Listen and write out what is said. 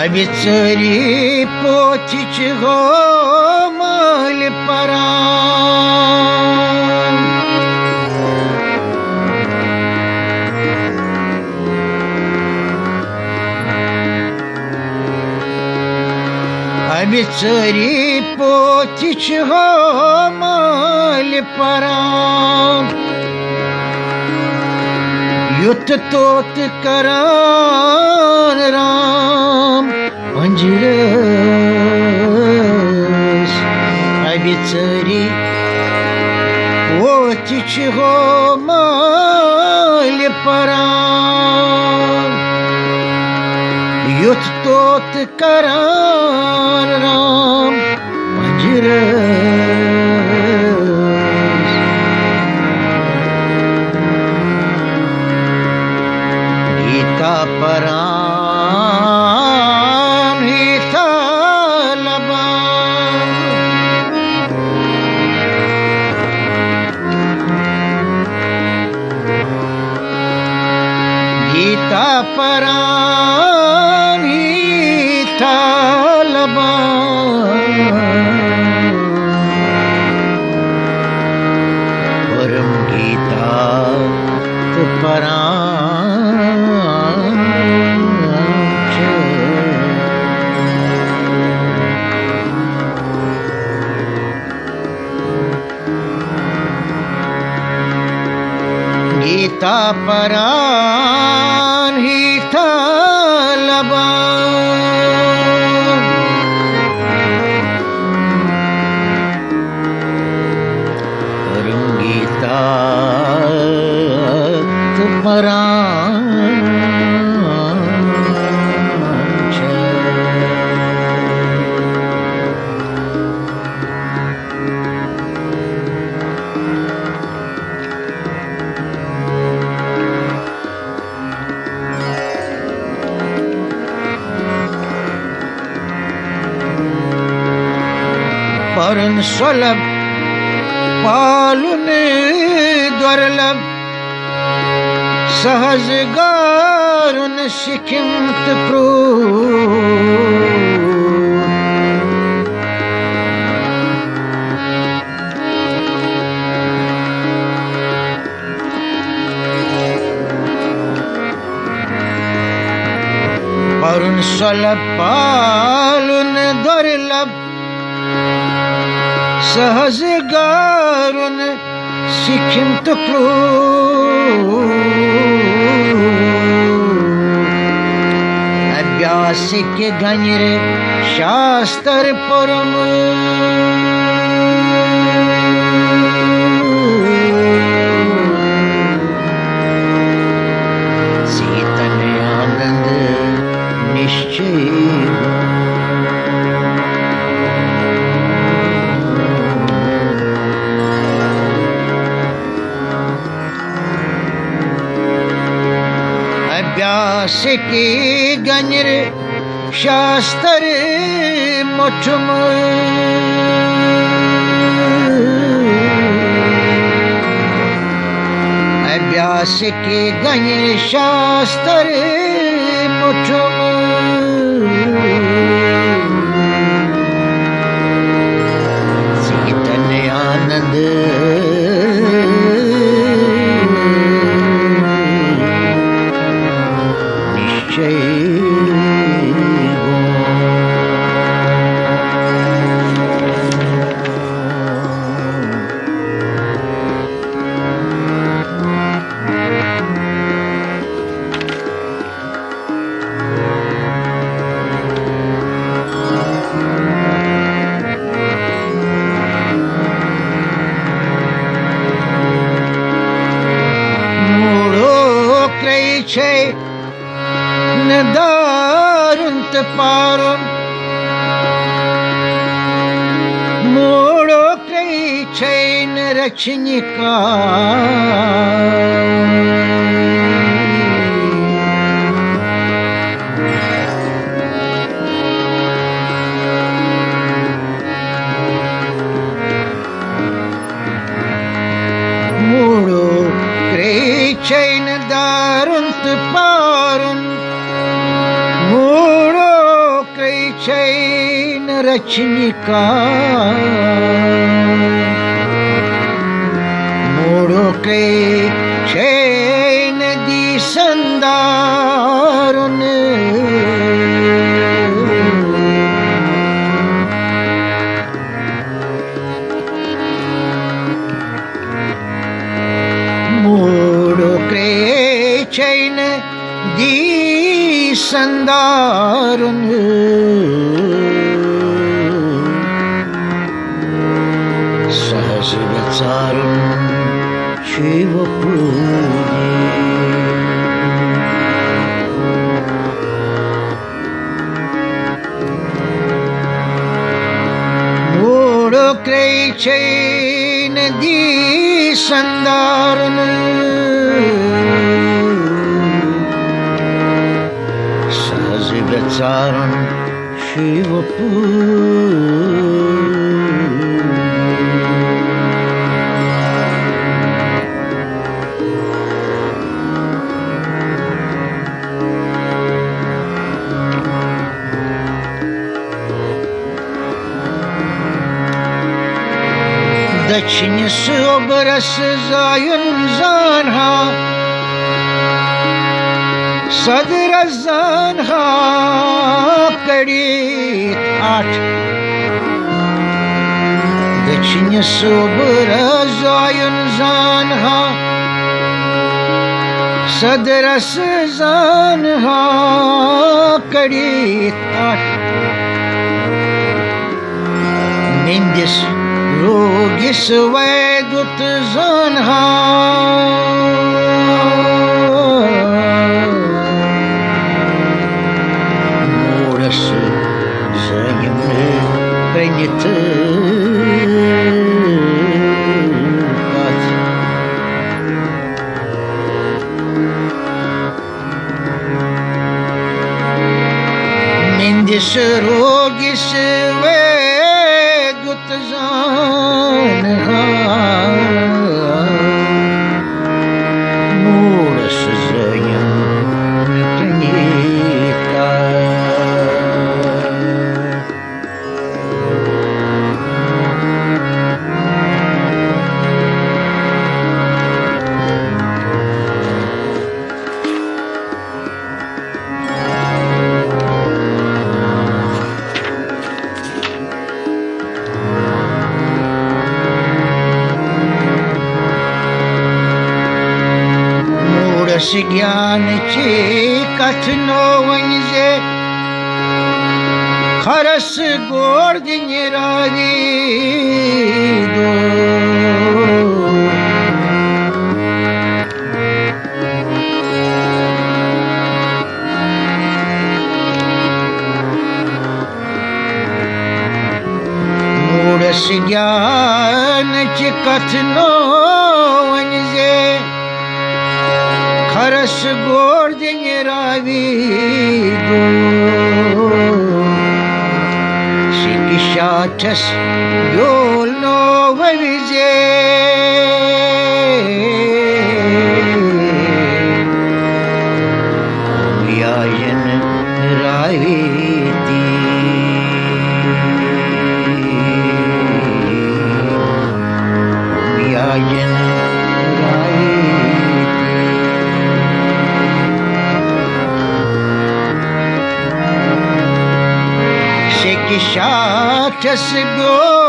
अबिचरी पोथिच हो माल परान अबिचरी पोथिच हो माल परान युत तोत करान राम पंजरस अबिचरी पोथिच हो माल परान युत तोत करान राम पंजरस गीता परान गीता लबान गीता परान गीता लबान परम गीता परान गीता परान गीता लबान परम गीता परान परन स्वलब पालुन द्वरलब सहजगारुन सिखिमत परन स्वलब पालुन द्वरलब सहजगारुन सिखिमत अभ्यासिक गणिर शास्त्र परम चेतन आनंद निश्चय अभ्यासिकी गणिर शास्त्र मुठम अभ्यासिकी गणिर शास्त्र मुठम चेतन आनंद दारुंत पारुन मोड़ो कई छैन रचनिका मोड़ो कई छैन दारुंत पारुन मोड़ो चैन रचनिका मोड़ो के चैन दी संदारन मोड़ो के चैन दी संदारन सहज विचारुन शिव पूजी मोड़ो के चैन दी संदारन सहज विचारुन शिव दक्षिण सोबरस जायुन जानहा सदर जानहा कड़ी आठ दक्षिण सोबरस जायुन जानहा सदरस जानहा कड़ी आठ निंदिस रोगिस वैदुत जानहा मूरस जयम प्रणित निंदिस रोगिस वैदुत जानहा मूरस जयम प्रणीता ज्ञान चे कथनो वंजे खरस गोर्द निरारी दो मूरस ज्ञान चे कथनो वंजे खरस गोर्द निरावी दो शिकिशाठस योल नो वविजे व्यायन रावी दी व्यायन शाठस गो